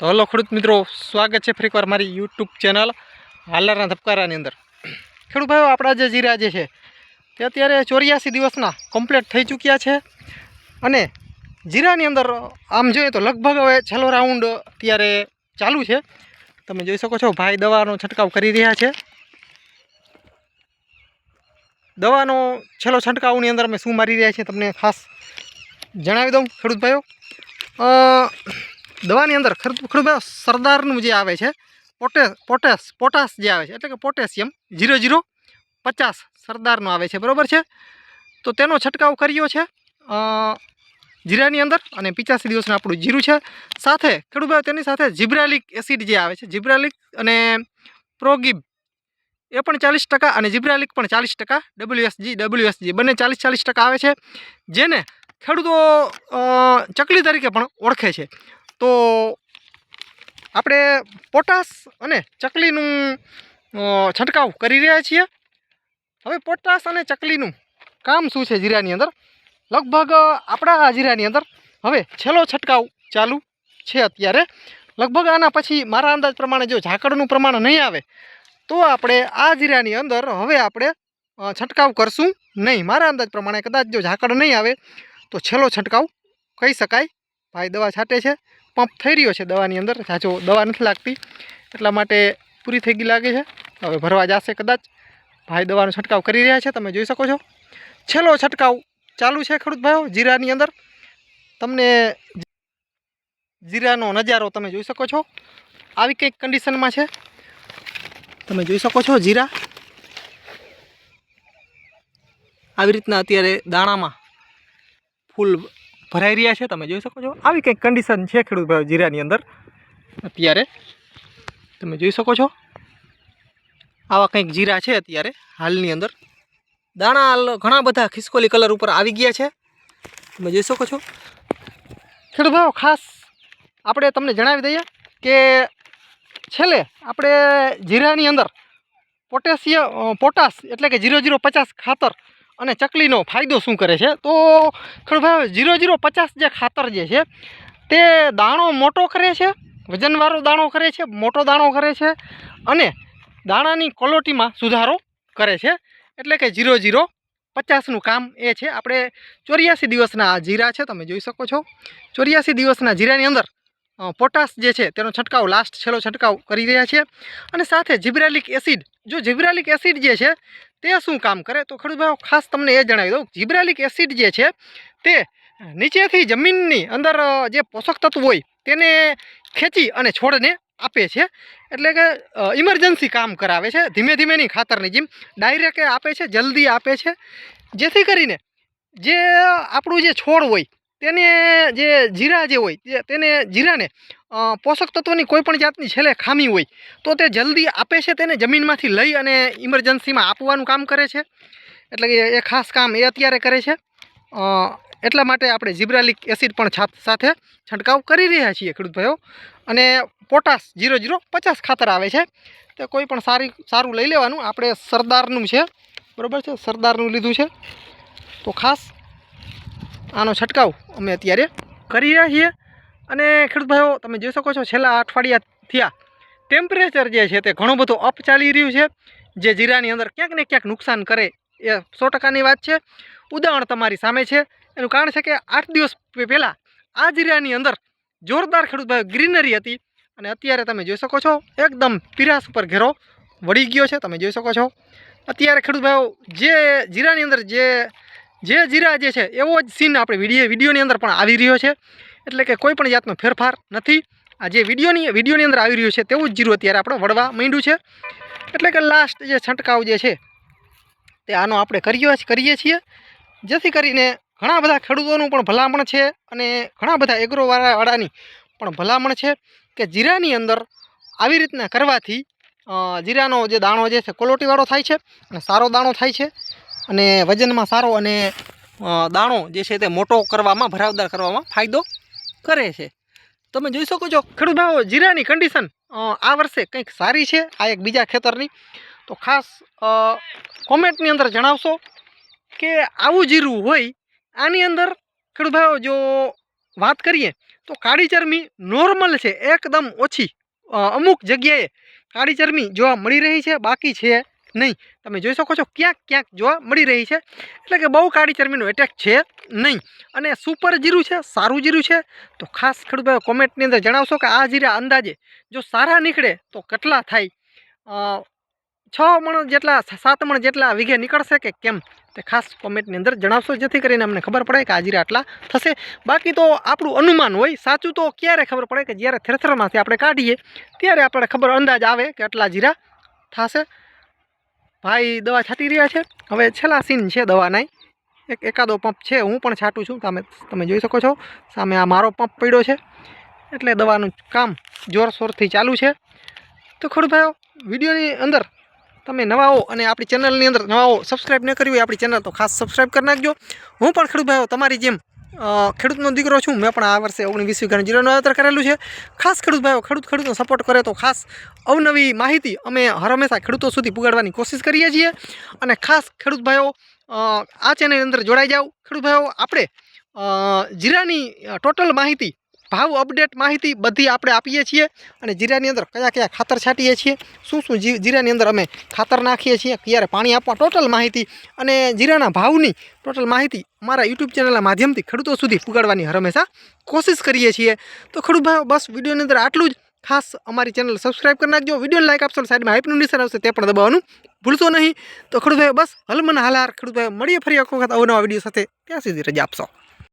તો હલો ખેડૂત મિત્રો, સ્વાગત છે ફરી એકવાર મારી યુટ્યુબ ચેનલ હાલરના ધબકારાની અંદર। ખેડૂત ભાઈઓ, આપણા જે જીરા જે છે તે અત્યારે 84 દિવસના કમ્પ્લીટ થઈ ચૂક્યા છે અને જીરાની અંદર આમ જોઈએ તો લગભગ હવે છેલ્લો રાઉન્ડ અત્યારે ચાલુ છે। તમે જોઈ શકો છો ભાઈ દવાનો છંટકાવ કરી રહ્યા છે। દવાનો છેલ્લો છંટકાવની અંદર અમે શું મારી રહ્યા છીએ તમને ખાસ જણાવી દઉં ખેડૂત ભાઈઓ। દવાની અંદર ખેડૂત ભાઈઓ સરદારનું જે આવે છે પોટાશ જે આવે છે એટલે કે પોટેશિયમ 0050 સરદારનો આવે છે, બરાબર છે। તો તેનો છંટકાવ કર્યો છે જીરાની અંદર અને 85 દિવસનું આપણું જીરું છે। સાથે ખેડૂત ભાઈઓ તેની સાથે જીબ્રાલિક એસિડ જે આવે છે, જીબ્રાલિક અને પ્રોગિબ એ પણ 40% અને જીબ્રાલિક પણ 40%, WSG બંને 40% આવે છે, જેને ખેડૂતો ચકલી તરીકે પણ ઓળખે છે। તો આપણે પોટાશ અને ચકલીનું છંટકાવ કરી રહ્યા છીએ। હવે પોટાશ અને ચકલીનું કામ શું છે જીરાની અંદર? લગભગ આપણા જીરાની અંદર હવે છેલ્લો છંટકાવ ચાલુ છે અત્યારે। લગભગ આના પછી મારા અંદાજ પ્રમાણે જો ઝાકળનું પ્રમાણ નહીં આવે તો આપણે આ જીરાની અંદર હવે આપણે છંટકાવ કરશું નહીં। મારા અંદાજ પ્રમાણે કદાચ જો ઝાકળ નહીં આવે તો છેલ્લો છંટકાવ કહી શકાય। ભાઈ દવા છાંટે છે, પંપ થઈ રહ્યો છે દવાની અંદર, જાજો દવા નથી લાગતી એટલા માટે પૂરી થઈ ગઈ લાગે છે। હવે ભરવા જશે કદાચ। ભાઈ દવાનો છંટકાવ કરી રહ્યા છે, તમે જોઈ શકો છો છેલ્લો છંટકાવ ચાલુ છે ખેડૂત ભાઈઓ જીરાની અંદર। તમને જીરાનો નજારો તમે જોઈ શકો છો, આવી કંઈક કન્ડિશનમાં છે। તમે જોઈ શકો છો જીરા આવી રીતના અત્યારે દાણામાં ફૂલ ભરાઈ રહ્યા છે, તમે જોઈ શકો છો આવી કંઈક કન્ડિશન છે ખેડૂત ભાઈઓ જીરાની અંદર અત્યારે। તમે જોઈ શકો છો આવા કંઈક જીરા છે અત્યારે હાલની અંદર। દાણા ઘણા બધા ખિસકોલી કલર ઉપર આવી ગયા છે, તમે જોઈ શકો છો ખેડૂત ભાઈઓ। ખાસ આપણે તમને જણાવી દઈએ કે છેલ્લે આપણે જીરાની અંદર પોટાશ એટલે કે 0050 ખાતર અને ચકલીનો ફાયદો શું કરે છે? તો ખેડૂત ભાઈઓ 0050 જે ખાતર જે છે તે દાણો મોટો કરે છે, વજનવાળો દાણો કરે છે, મોટો દાણો કરે છે અને દાણાની ક્વોલિટીમાં સુધારો કરે છે, એટલે કે 0050નું કામ એ છે। આપણે 84 દિવસના આ જીરા છે, તમે જોઈ શકો છો 84 દિવસના જીરાની અંદર પોટાશ જે છે તેનો છંટકાવ લાસ્ટ છેલ્લો છંટકાવ કરી રહ્યા છીએ। અને સાથે જીબ્રાલિક એસિડ, જો જીબ્રાલિક એસિડ જે છે તે શું કામ કરે તો ખેડૂત ભાઈઓ ખાસ તમને એ જણાવી દઉં, જીબ્રાલિક એસિડ જે છે તે નીચેથી જમીનની અંદર જે પોષક તત્વ હોય તેને ખેંચી અને છોડને આપે છે, એટલે કે ઇમરજન્સી કામ કરાવે છે। ધીમે ધીમેની ખાતરની જેમ ડાયરેક્ટ આપે છે, જલ્દી આપે છે, જેથી કરીને જે આપણું જે છોડ હોય તેને જે જીરા જે હોય તેને જીરાને પોષક તત્વોની કોઈ પણ જાતની છેલ્લે ખામી હોય તો તે જલ્દી આપે છે, તેને જમીનમાંથી લઈ અને ઇમરજન્સીમાં આપવાનું કામ કરે છે। એટલે કે એ ખાસ કામ એ અત્યારે કરે છે, એટલા માટે આપણે જીબ્રાલિક એસિડ પણ સાથે છંટકાવ કરી રહ્યા છીએ ખેડૂત ભાઈઓ। અને પોટાશ 0050 ખાતર આવે છે, તો કોઈ પણ સારું લઈ લેવાનું। આપણે સરદારનું છે, બરાબર છે, સરદારનું લીધું છે, તો ખાસ આનો છંટકાવ અમે અત્યારે કરી રહ્યા છીએ। અને ખેડૂત ભાઈઓ તમે જોઈ શકો છો છેલ્લા અઠવાડિયા થયા ટેમ્પરેચર જે છે તે ઘણું બધું અપ ચાલી રહ્યું છે, જે જીરાની અંદર ક્યાંક ને ક્યાંક નુકસાન કરે એ 100%ની વાત છે। ઉદાહરણ તમારી સામે છે, એનું કારણ છે કે 8 દિવસ પહેલાં આ જીરાની અંદર જોરદાર ખેડૂત ભાઈઓ ગ્રીનરી હતી અને અત્યારે તમે જોઈ શકો છો એકદમ પીરાશ ઉપર ઘેરો વળી ગયો છે, તમે જોઈ શકો છો અત્યારે ખેડૂત ભાઈઓ જે જીરાની અંદર જે જીરા જે છે એવો જ સીન આપણે વિડીયોની અંદર પણ આવી રહ્યો છે, એટલે કે કોઈ પણ જાતનો ફેરફાર નથી। આ જે વિડીયોની અંદર આવી રહ્યું છે તેવું જ જીરું અત્યારે આપણે વળવા માંડ્યું છે, એટલે કે લાસ્ટ જે છંટકાવ જે છે તે આનો આપણે કરીએ છીએ, જેથી કરીને ઘણા બધા ખેડૂતોનું પણ ભલામણ છે અને ઘણા બધા એગ્રોવાળાની પણ ભલામણ છે કે જીરાની અંદર આવી રીતના કરવાથી જીરાનો જે દાણો જે છે ક્વોલિટીવાળો થાય છે અને સારો દાણો થાય છે અને વજનમાં સારો અને દાણો જે છે તે મોટો કરવામાં, ભરાવદાર કરવામાં ફાયદો કરે છે। તમે જોઈ શકો છો ખેડૂત ભાઈઓ જીરાની કન્ડિશન આ વર્ષે કંઈક સારી છે આ એક બીજા ખેતરની। તો ખાસ કોમેન્ટની અંદર જણાવશો કે આવું જીરું હોય આની અંદર ખેડૂત ભાઈઓ જો વાત કરીએ તો કાળી ચરમી નોર્મલ છે, એકદમ ઓછી, અમુક જગ્યાએ કાળી ચરમી જોવા મળી રહી છે, બાકી છે નહીં. તમે જોઈ શકો છો ક્યાંક ક્યાંક જોવા મળી રહી છે, એટલે કે બહુ કાળી ચરમીનો એટેક છે નહીં. અને સુપર જીરું છે, સારું જીરું છે. તો ખાસ ખેડૂત ભાઈઓ કોમેન્ટની અંદર જણાવશો કે આ જીરા અંદાજે જો સારા નીકળે તો કેટલા થાય, 6 મણ જેટલા 7 મણ જેટલા વીઘે નીકળશે કે કેમ, તે ખાસ કોમેન્ટની અંદર જણાવશો, જેથી કરીને અમને ખબર પડે કે આ જીરા આટલા થશે. બાકી તો આપણું અનુમાન હોય, સાચું તો ક્યારે ખબર પડે કે જ્યારે થ્રેશરમાંથી આપણે કાઢીએ ત્યારે આપણે ખબર અંદાજ આવે કે આટલા જીરા થશે. ભાઈ દવા છાંટી રહ્યા છે, હવે છેલ્લા સીન છે દવાના, એકાદો પંપ છે, હું પણ છાંટું છું. તમે જોઈ શકો છો સામે આ મારો પંપ પડ્યો છે, એટલે દવાનું કામ જોરશોરથી ચાલુ છે. તો ખેડૂત ભાઈઓ વિડીયોની અંદર તમે નવા હો અને આપણી ચેનલની અંદર નવા હો, સબસ્ક્રાઈબ ન કરી હોય આપણી ચેનલ તો ખાસ સબસ્ક્રાઈબ કરી નાખજો. હું પણ ખેડૂત ભાઈઓ તમારી જેમ ખેડૂતનો દીકરો છું. મેં પણ આ વર્ષે 19-20 વીઘાનું જીરાનું વાવેતર કરેલું છે. ખાસ ખેડૂત ભાઈઓ ખેડૂતનો સપોર્ટ કરે તો ખાસ અવનવી માહિતી અમે હંમેશા ખેડૂતો સુધી પુગાડવાની કોશિશ કરીએ છીએ. અને ખાસ ખેડૂત ભાઈઓ આ ચેનલની અંદર જોડાઈ જાઓ. ખેડૂત ભાઈઓ આપણે જીરાની ટોટલ માહિતી, ભાવ અપડેટ માહિતી બધી આપણે આપીએ છીએ. અને જીરાની અંદર કયા કયા ખાતર છાંટીએ છીએ, શું શું જીરાની અંદર અમે ખાતર નાખીએ છીએ, ક્યારે પાણી આપવા, ટોટલ માહિતી અને જીરાના ભાવની ટોટલ માહિતી અમારા યુટ્યુબ ચેનલના માધ્યમથી ખેડૂતો સુધી પુગાડવાની હંમેશા કોશિશ કરીએ છીએ. તો ખેડૂત ભાઈઓ બસ વિડીયોની અંદર આટલું જ. ખાસ અમારી ચેનલ સબસ્ક્રાઈબ કરી નાખજો, વિડીયોને લાઈક આપશો, સાઈડમાં હાઈપનું નિશાન આવશે તે પણ દબાવવાનું ભૂલશો નહીં. તો ખેડૂત ભાઈઓ બસ હલમન હાલાર ખેડૂત ભાઈઓ મળીએ ફરી એક વખત અવનવા વિડીયો સાથે, ત્યાં સુધી રજા આપશો.